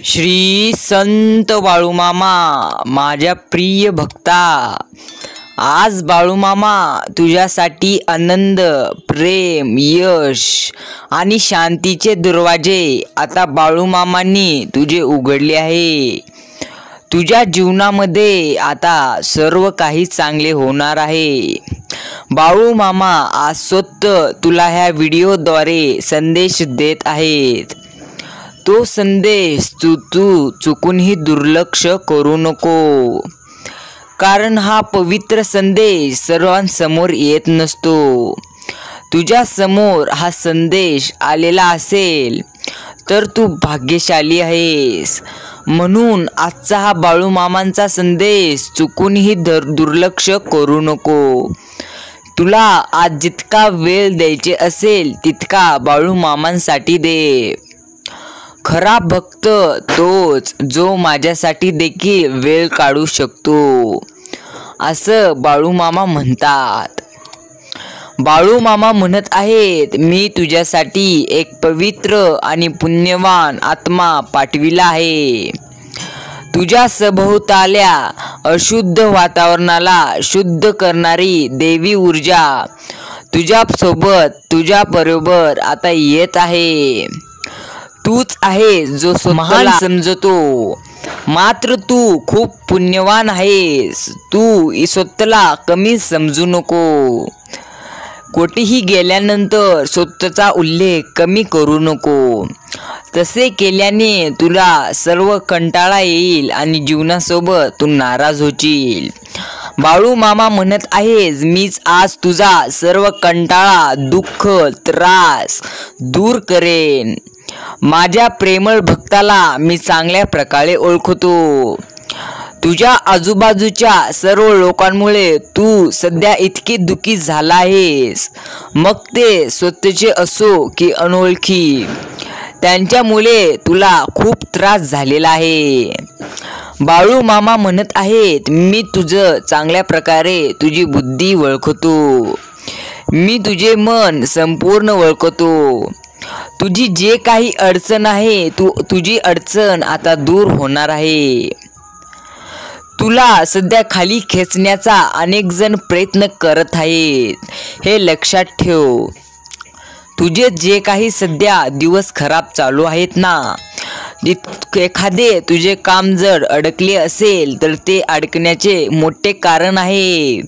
श्री संत बाळूमामा, माझ्या प्रिय भक्ता, आज बाळूमामा तुझ्यासाठी आनंद, प्रेम, यश आणि शांतीचे दरवाजे आता बाळूमामांनी तुझे उघडले आहे। तुझ्या जीवनामध्ये आता सर्व काही चांगले होणार आहे। बाळूमामा आज स्वतः तुला ह्या व्हिडिओद्वारे संदेश देत आहेत। तो संदेश तू चुकूनही दुर्लक्ष करू नको, कारण हा पवित्र संदेश सर्वांसमोर येत नसतो। तुझ्या समोर हा संदेश आलेला असेल तर तू भाग्यशाली आहेस। म्हणून आजचा हा बाळूमामांचा संदेश चुकूनही दुर्लक्ष करू नको। तुला आज जितका वेळ द्यायचे असेल तितका बाळूमामांसाठी दे। खरा भक्त तोच जो माझ्यासाठी देखील वेळ काढू शकतो, असं बाळूमामा म्हणतात। बाळूमामा म्हणत आहेत, मी तुझ्यासाठी एक पवित्र आणि पुण्यवान आत्मा पाठविला आहे। तुझ्या सभोवताल्या अशुद्ध वातावरणाला शुद्ध करणारी देवी ऊर्जा तुझ्यासोबत, तुझ्याबरोबर आता येत आहे। तूच आहे जो महान समजतो, मात्र तू खूप पुण्यवान आहेस। तू स्वतःला कमी समजू नको। कोठेही गेल्यानंतर स्वतःचा उल्लेख कमी करू नको। तसे केल्याने तुला सर्व कंटाळा येईल आणि जीवनासोबत तू नाराज होशील। बाळूमामा म्हणत आहेस, मीच आज तुझा सर्व कंटाळा, दुःख, त्रास दूर करेन। माझ्या प्रेमळ भक्ताला मी चांगल्या प्रकारे ओळखतो। तुझ्या आजूबाजूच्या सर्व लोकांमुळे तू सध्या इतकी दुःखी झाला आहेस, मग ते स्वतःचे असो की अनोळखी, त्यांच्यामुळे तुला खूप त्रास झालेला आहे। बाळूमामा म्हणत आहेत, मी तुझं चांगल्या प्रकारे तुझी बुद्धी ओळखतो। मी तुझे मन संपूर्ण ओळखतो। तुझी जे काही अडचण आहे तुझी अडचण आता दूर होणार आहे। तुला सध्या खाली खेचण्याचा अनेक जण प्रयत्न करत आहेत, हे लक्षात ठेव। तुझे जे काही सध्या दिवस खराब चालू आहेत ना, एखादे तुझे काम जर अडकले असेल तर ते अडकण्याचे मोठे कारण आहे।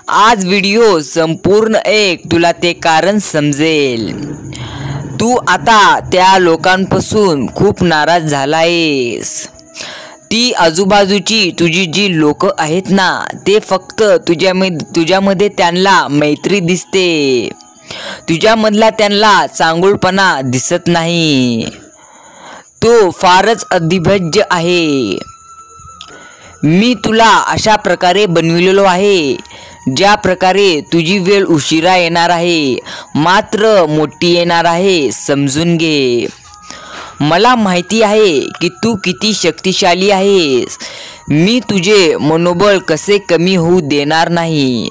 आज व्हिडिओ संपूर्ण तुला ते कारण समजेल। तू आता त्या लोकांपासून खूप नाराज झाला आहेस। ती आजूबाजूची तुझी जी लोक आहेत ना, ते फक्त तुझ्यामध्ये त्यांना मैत्री दिसते, तुझ्यामधला त्यांना चांगुलपणा दिसत नाही। तो फारच अधिभज्य आहे। मी तुला अशा प्रकारे बनविलेलो आहे ज्या प्रकारे तुझी वेळ उशिरा येणार आहे, मात्र मोठी येणार आहे, समजून घे। मला माहिती आहे की तू किती शक्तिशाली आहेस। मी तुझे मनोबल कसे कमी होऊ देणार नाही।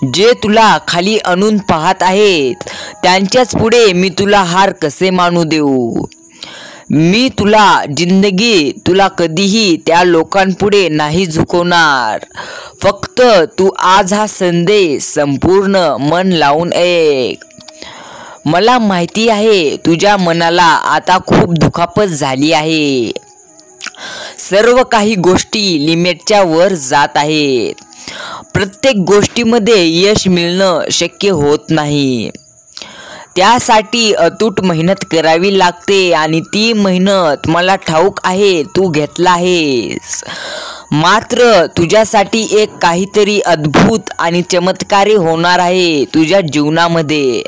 जे तुला खाली आणून पाहत आहेत त्यांच्याच पुढे मी तुला हार कसे मानू देऊ। मी तुला कधीही त्या लोकांपुढे नाही झुकवणार। फक्त तू आज हा संदेश संपूर्ण मन लावून ऐक। मला माहिती आहे तुझ्या मनाला आता खूप दुखापत झाली आहे। सर्व काही गोष्टी लिमिटच्या वर जात आहेत। प्रत्येक गोष्टीमध्ये यश मिळणं शक्य होत नाही। त्यासाठी अतूट मेहनत करावी लागते आणि ती मेहनत मला ठाऊक आहे तू घेतला आहेस। मात्र तुझ्यासाठी एक काहीतरी अद्भुत आणि चमत्कारी होणार आहे तुझ्या जीवनामध्ये।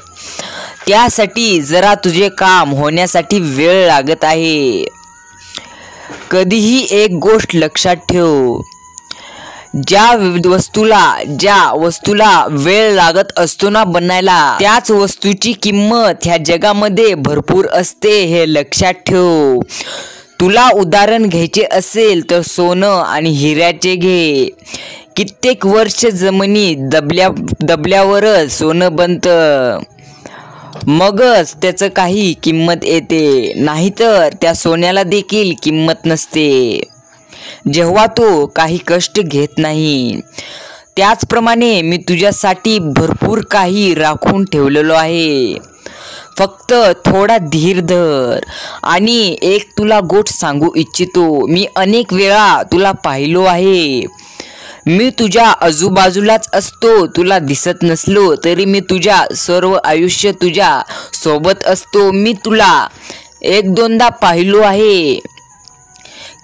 त्यासाठी जरा तुझे काम होण्यासाठी वेळ लागत आहे। कधीही एक गोष्ट लक्षात ठेव, ज्या वस्तूला वेळ लागत असतो ना बनायला, त्याच वस्तूची किंमत ह्या जगामध्ये भरपूर असते, हे लक्षात ठेव। तुला उदाहरण घ्यायचे असेल तर सोनं आणि हिऱ्याचे घे। कित्येक वर्ष जमिनी दबल्यावरच सोनं बनतं। मगच त्याचं काही किंमत येते, नाहीतर त्या सोन्याला देखील किंमत नसते. जेव्हा तो काही कष्ट घेत नाही, त्याचप्रमाणे मी तुझ्यासाठी भरपूर काही राखून ठेवलेलो आहे. फक्त थोडा धीर धर. आणि एक तुला गोष्ट सांगू इच्छितो, मी अनेक वेळा तुला पाहिलो आहे. मी तुझ्या आजूबाजूलाच असतो. तुला दिसत नसलो तरी मी तुझ्या सर्व आयुष्य तुझ्या सोबत असतो. मी तुला एक दोनदा पाहिलो आहे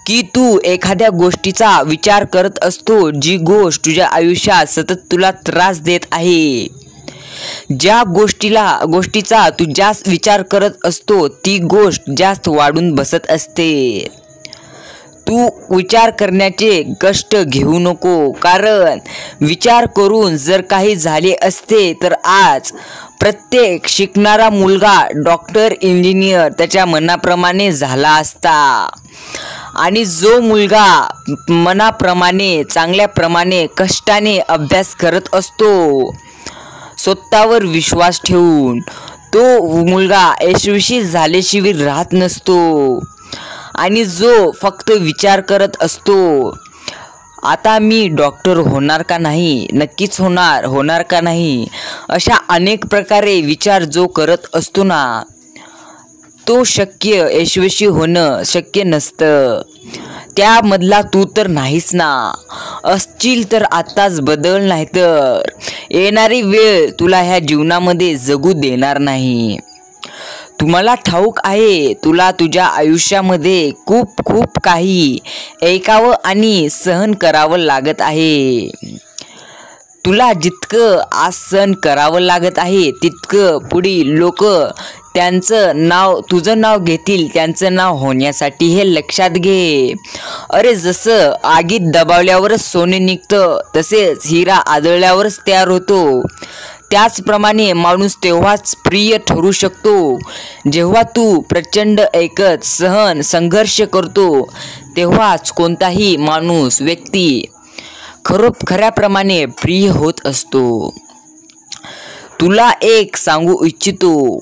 की तू एखाद्या गोष्टीचा विचार करत असतो, जी गोष्ट तुझ्या आयुष्यात सतत तुला त्रास देत आहे. ज्या गोष्टीचा तू जास्त विचार करत असतो, ती गोष्ट जास्त वाढून बसत असते. तू विचार करण्याचे कष्ट घेऊ नको, कारण विचार करून जर काही झाले असते तर आज प्रत्येक शिकणारा मुलगा डॉक्टर, इंजिनियर त्याच्या मनाप्रमाणे झाला असता. आणि जो मुलगा मनाप्रमाणे चांगल्याप्रमाणे कष्टाने अभ्यास करत असतो, स्वतःवर विश्वास ठेवून, तो मुलगा यशस्वी झाल्याशिवाय राहत नसतो. आणि जो फक्त विचार करत असतो, आता मी डॉक्टर होणार का नाही, नक्कीच होणार का नाही, अशा अनेक प्रकारे विचार जो करत असतो ना, तो यशस्वी होणं शक्य नसतं. त्यामधला तू तर नाहीच ना. असशील तर आत्ताच बदल, नाही तर येणारी वेळ तुला ह्या जीवनामध्ये जगू देणार नाही. तुम्हाला ठाऊक आहे, तुला तुझ्या आयुष्यामध्ये खूप काही ऐकावं आणि सहन करावं लागत आहे. तुला जितकं आज सहन करावं लागत आहे, तितकं पुढील लोक तुझं नाव घेतील, त्यांचं नाव होण्यासाठी. हे लक्षात घे. अरे, जसं आगीत दबावल्यावरच सोने निघतं, तसेच हिरा आदळल्यावरच तयार होतो. त्याचप्रमाणे माणूस तेव्हाच प्रिय ठरू शकतो जेव्हा तू प्रचंड संघर्ष करतो. तेव्हाच कोणताही माणूस, व्यक्ती खऱ्याप्रमाणे प्रिय होत असतो. तुला एक सांगू इच्छितो,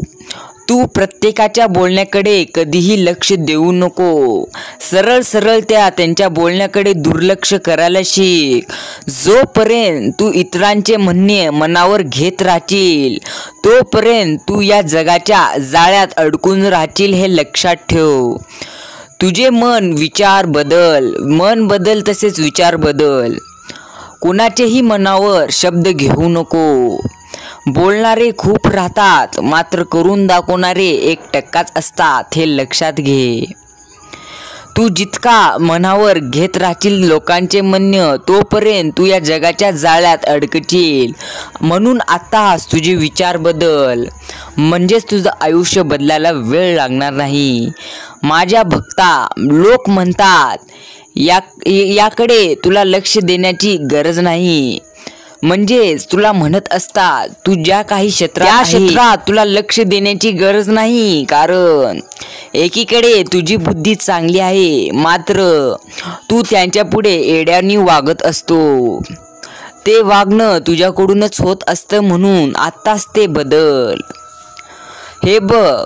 तू प्रत्येकाच्या बोलण्याकडे कधीही लक्ष देऊ नको. सरळ त्यांच्या बोलण्याकडे दुर्लक्ष करायला शिक. जोपर्यंत तू इतरांचे म्हणणे मनावर घेत राहशील, तोपर्यंत तू या जगाच्या जाळ्यात अडकून राहशील. हे लक्षात ठेव. तुझे मन बदल, तसेच विचार बदल. कुणाचेही मनावर शब्द घेऊ नको. बोलणारे खूप राहतात, मात्र करून दाखवणारे 1% असतात. हे लक्षात घे. तू जितका मनावर घेत राहशील लोकांचे म्हणणं, तोपर्यंत तू या जगाच्या जाळ्यात अडकशील. म्हणून आताच तुझे विचार बदल, म्हणजेच तुझं आयुष्य बदलायला वेळ लागणार नाही. माझ्या भक्ता, लोक म्हणतात याकडे तुला लक्ष देण्याची गरज नाही. म्हणजेच तुला म्हणत असतात, तू ज्या काही क्षेत्रात तुला लक्ष देण्याची गरज नाही, कारण एकीकडे तुझी बुद्धी चांगली आहे, मात्र तू त्यांच्या पुढे येड्यानी वागत असतो. ते वागणं तुझ्याकडूनच होत असतं. म्हणून आत्ताच ते बदल. हे बघ,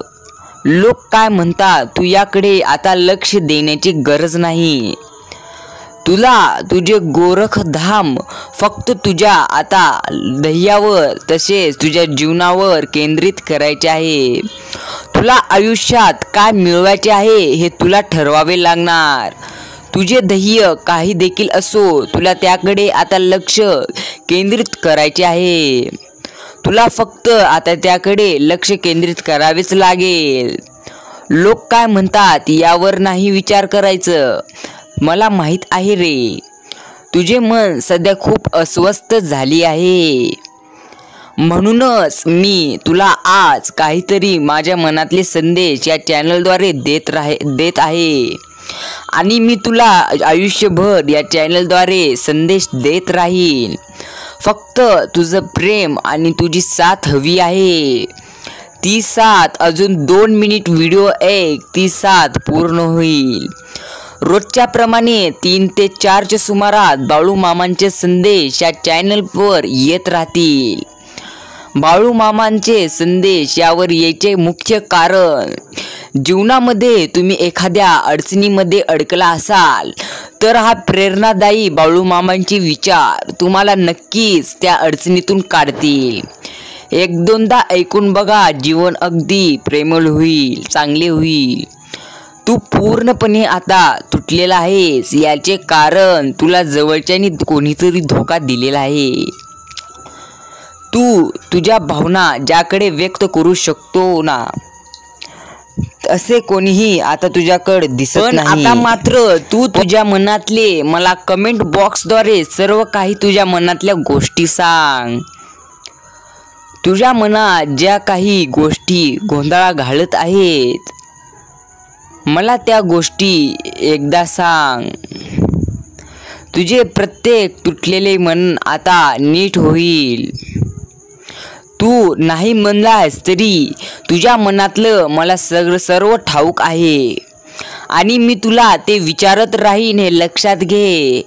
लोक काय म्हणतात, तू याकडे आता लक्ष देण्याची गरज नाही. तुला तुझे गोरखधाम फक्त तुझ्या आता ध्येयावर, तसेच तुझ्या जीवनावर केंद्रित करायचे आहे. तुला आयुष्यात काय मिळवायचे आहे हे तुला ठरवावे लागणार. तुझे ध्येय काही देखील असो, तुला त्याकडे आता लक्ष केंद्रित करायचे आहे. तुला फक्त आता त्याकडे लक्ष केंद्रित करावेच लागेल. लोक काय म्हणतात यावर नाही विचार करायचं. मला माहित आहे रे, तुझे मन सध्या खूप अस्वस्थ झाली आहे. म्हणूनच मी तुला आज काहीतरी माझ्या मनातले संदेश या चॅनलद्वारे देत आहे. आणि मी तुला आयुष्यभर या चॅनलद्वारे संदेश देत राहील. फक्त तुझं प्रेम आणि तुझी साथ हवी आहे. ती साथ अजून 2 मिनिट व्हिडिओ ती साथ पूर्ण होईल. रोजच्या प्रमाणे 3 ते 4च्या सुमारात बाळू मामांचे संदेश या चॅनलवर येत राहतील. बाळूमामांचे संदेश यावर यायचे मुख्य कारण, जीवनामध्ये तुम्ही एखाद्या अडचणीमध्ये अडकला असाल तर हा प्रेरणादायी बाळूमामांचे विचार तुम्हाला नक्कीच त्या अडचणीतून काढतील. एक दोनदा ऐकून बघा, जीवन अगदी प्रेमळ होईल, चांगले होईल. तू पूर्णपणे आता तुटलेला आहेस याचे कारण तुला जवळच्यानी कोणीतरी धोका दिलेला आहे. तू तुझ्या भावना ज्याकडे व्यक्त करू शकतो ना, असे कोणीही आता तुझ्याकडे दिसत नाही. आता मात्र तू तुझ्या मनातले मला कमेंट बॉक्सद्वारे सर्व काही तुझ्या मनातल्या गोष्टी सांग. तुझ्या मनात ज्या काही गोष्टी गोंधळा घालत आहेत मला त्या गोष्टी एकदा सांग. तुझे प्रत्येक तुटलेले मन आता नीट होईल. तू नाही म्हणलास तरी तुझ्या मनातलं मला सर्व ठाऊक आहे आणि मी तुला ते विचारत राहीन हे लक्षात घे.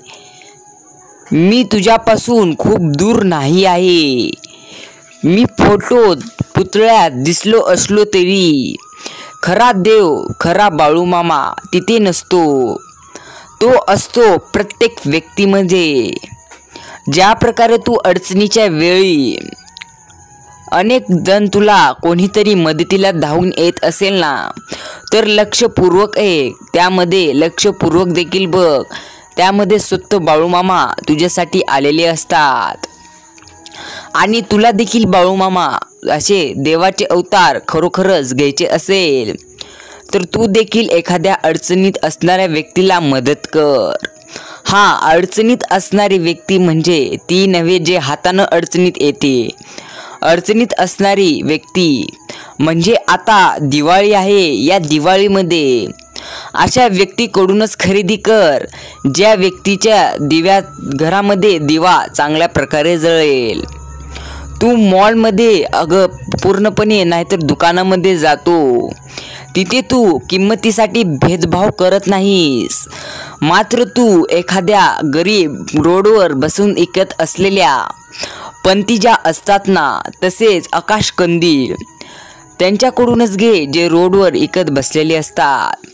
मी तुझ्यापासून खूप दूर नाही आहे. मी फोटोत पुतळ्यात दिसलो असलो तरी खरा देव, खरा बाळूमामा तिथे नसतो. तो असतो प्रत्येक व्यक्तीमध्ये. ज्या प्रकारे तू अडचणीच्या वेळी अनेक जण तुला कोणीतरी मदतीला धावून येत असेल ना, तर लक्षपूर्वक ऐक, त्यामध्ये लक्षपूर्वक देखील बघ. त्यामध्ये स्वतः बाळूमामा तुझ्यासाठी आलेले असतात आणि तुला देखील बाळूमामा असे देवाचे अवतार खरोखरच घ्यायचे असेल तर तू देखील एखाद्या अडचणीत असणाऱ्या व्यक्तीला मदत कर. अडचणीत असणारी व्यक्ती म्हणजे ती नव्हे जे हातानं अडचणीत येते. अडचणीत असणारी व्यक्ती म्हणजे आता दिवाळी आहे, या दिवाळीमध्ये अशा व्यक्तीकडूनच खरेदी कर ज्या व्यक्तीच्या घरामध्ये दिवा चांगल्या प्रकारे जळेल. तू मॉलमध्ये पूर्णपणे नाहीतर दुकानामध्ये जातो, तिथे तू किंमतीसाठी भेदभाव करत नाहीस. मात्र तू एखाद्या गरीब रोडवर बसून विकत असलेल्या पंती ज्या असतात ना, तसेच आकाश कंदील त्यांच्याकडूनच घे जे रोडवर विकत बसलेले असतात.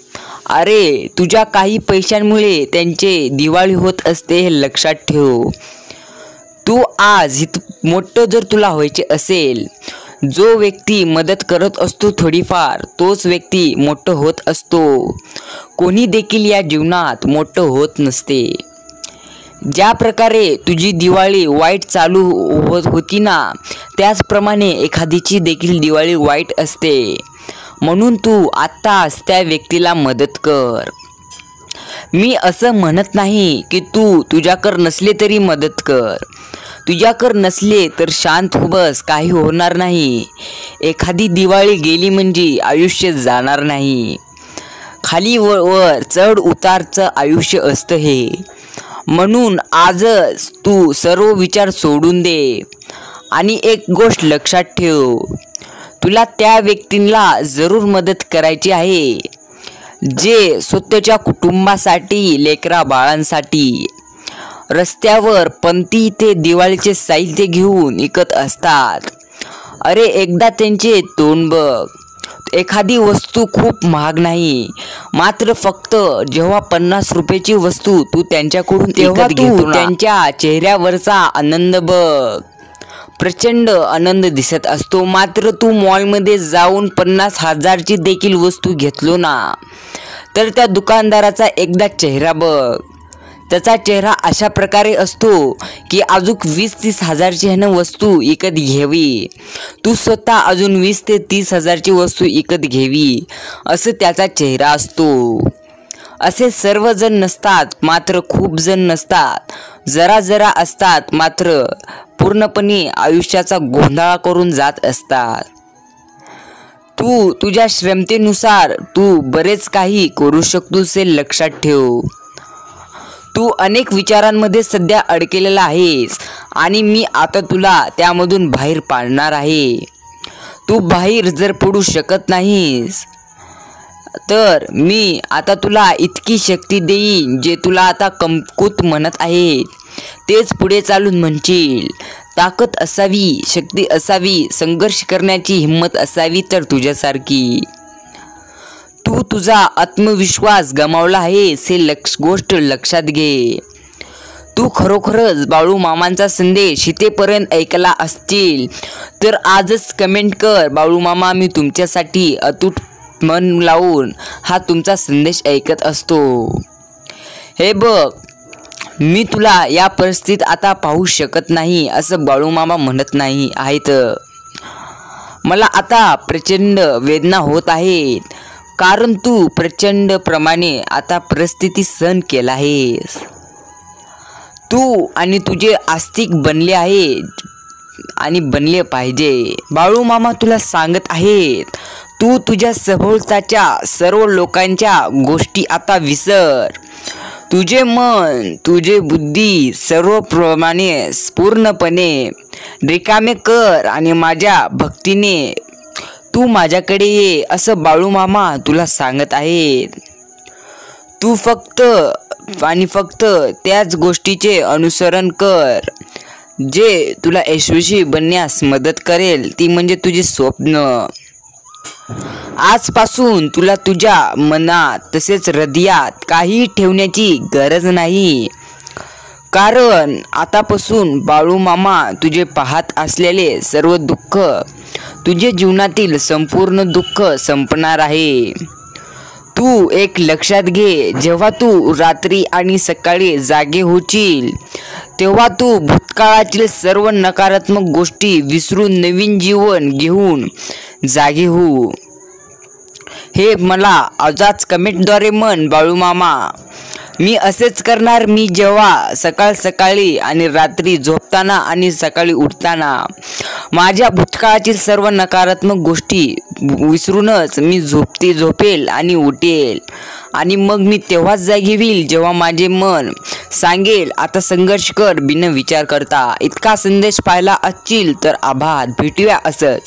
अरे तुझ्या काही पैशांमुळे त्यांचे दिवाळी होत असते हे लक्षात ठेव. तू आज मोठं जर तुला व्हायचे असेल, जो व्यक्ती मदत करत असतो थोडीफार तोच व्यक्ती मोठं होत असतो. कोणी देखील या जीवनात मोठं होत नसते. ज्या प्रकारे तुझी दिवाळी वाईट चालू होती ना, त्याचप्रमाणे एखादीची देखील दिवाळी वाईट असते. म्हणून तू आत्ताच त्या व्यक्तीला मदत कर. मी असं म्हणत नाही की तू तुझ्याकडे नसले तरी मदत कर. तुझ्याकडे नसले तर शांत हो बस, काही होणार नाही. एखादी दिवाळी गेली म्हणजे आयुष्य जाणार नाही. खाली वर चढ उतारचं आयुष्य असतं हे. म्हणून आजच तू सर्व विचार सोडून दे आणि एक गोष्ट लक्षात ठेव, तुला त्या व्यक्तींना जरूर मदत करायची आहे जे स्वतःच्या कुटुंबासाठी, लेकरा बाळांसाठी रस्त्यावर पंती ते दिवाळीचे साहित्य घेऊन विकत असतात. अरे एकदा त्यांचे तोंड बघ. एखादी वस्तू खूप महाग नाही, मात्र फक्त जेव्हा 50 रुपयाची वस्तू तू त्यांच्याकडून तेव्हा तू त्यांच्या चेहऱ्यावरचा आनंद बघ. प्रचंड आनंद दिसत असतो. मात्र तू मॉलमध्ये जाऊन 50,000ची देखील वस्तू घेतलो ना, तर त्या दुकानदाराचा एकदा चेहरा बघ. त्याचा चेहरा अशा प्रकारे असतो की अजून 20-30 हजारची वस्तू विकत घ्यावी, तू स्वतः अजून 20 ते 30 हजारची वस्तू विकत घ्यावी, असं त्याचा चेहरा असतो. असे सर्वजण नसतात, मात्र खूप जण नसतात. जरा जरा असतात, मात्र पूर्णपणे आयुष्याचा गोंधळ करून जात असतात. तू तुझ्या क्षमतेनुसार तू बरेच काही करू शकतोस हे लक्षात ठेव. तू अनेक विचारांमध्ये सध्या अडकलेला आहेस आणि मी आता तुला त्यामधून बाहेर पाडणार आहे. तू बाहेर जर पडू शकत नाहीस तर मी आता तुला इतकी शक्ती देईन जे तुला आता कमकुत म्हणत आहेत तेच पुढे चालून म्हणशील. ताकद असावी, शक्ती असावी, संघर्ष करण्याची हिंमत असावी तर तुझ्यासारखी. तू तुझा आत्मविश्वास गमावला आहेस हे गोष्ट लक्षात घे. तू खरोखरच बाळू मामांचा संदेश इथेपर्यंत ऐकला असतील तर आजच कमेंट कर, बाळू मामा मी तुमच्यासाठी अतूट मन लावून हा तुमचा संदेश ऐकत असतो. हे बघ, मी तुला या परिस्थितीत आता पाहू शकत नाही असं बाळू मामा म्हणत नाही आहेत. मला आता प्रचंड वेदना होत आहेत, कारण तू प्रचंड प्रमाणे आता परिस्थिती सहन केला आहेस. तू आणि तुझे आस्तिक बनले आहे आणि बनले पाहिजे. बाळू मामा तुला सांगत आहेत, तू तुझ्या सभोवताच्या सर्व लोकांच्या गोष्टी आता विसर. तुझे मन, तुझे बुद्धी सर्वप्रमाणे पूर्णपणे रिकामे कर आणि माझ्या भक्तीने तू माझ्याकडे ये असं बाळू मामा तुला सांगत आहेत. तू फक्त आणि फक्त त्याच गोष्टीचे अनुसरण कर जे तुला यशस्वी बनण्यास मदत करेल, ती म्हणजे तुझे स्वप्न. आजपासून तुला तुझ्या मनात तसेच हृदयात काही ठेवण्याची गरज नाही, कारण आतापासून बाळू मामा तुझे पाहत असलेले सर्व दुःख, तुझे जीवनातील संपूर्ण दुःख संपणार आहे. तू एक लक्षात घे, जेव्हा तू रात्री आणि सकाळी जागे होशील तेव्हा तू भूतकाळातील सर्व नकारात्मक गोष्टी विसरून नवीन जीवन घेऊन जागे हो. हे मला आजच कमेंटद्वारे म्हण, बाळू मामा मी असेच करणार. मी जेव्हा सकाळी आणि रात्री झोपताना आणि सकाळी उठताना माझ्या भूतकाळातील सर्व नकारात्मक गोष्टी विसरूनच मी झोपेल आणि उठेल, आणि मग मी तेव्हाच जागी होईल जेव्हा माझे मन सांगेल आता संघर्ष कर बिन विचार करता. इतका संदेश पाहिला असतील तर आभार. भेटूया असंच.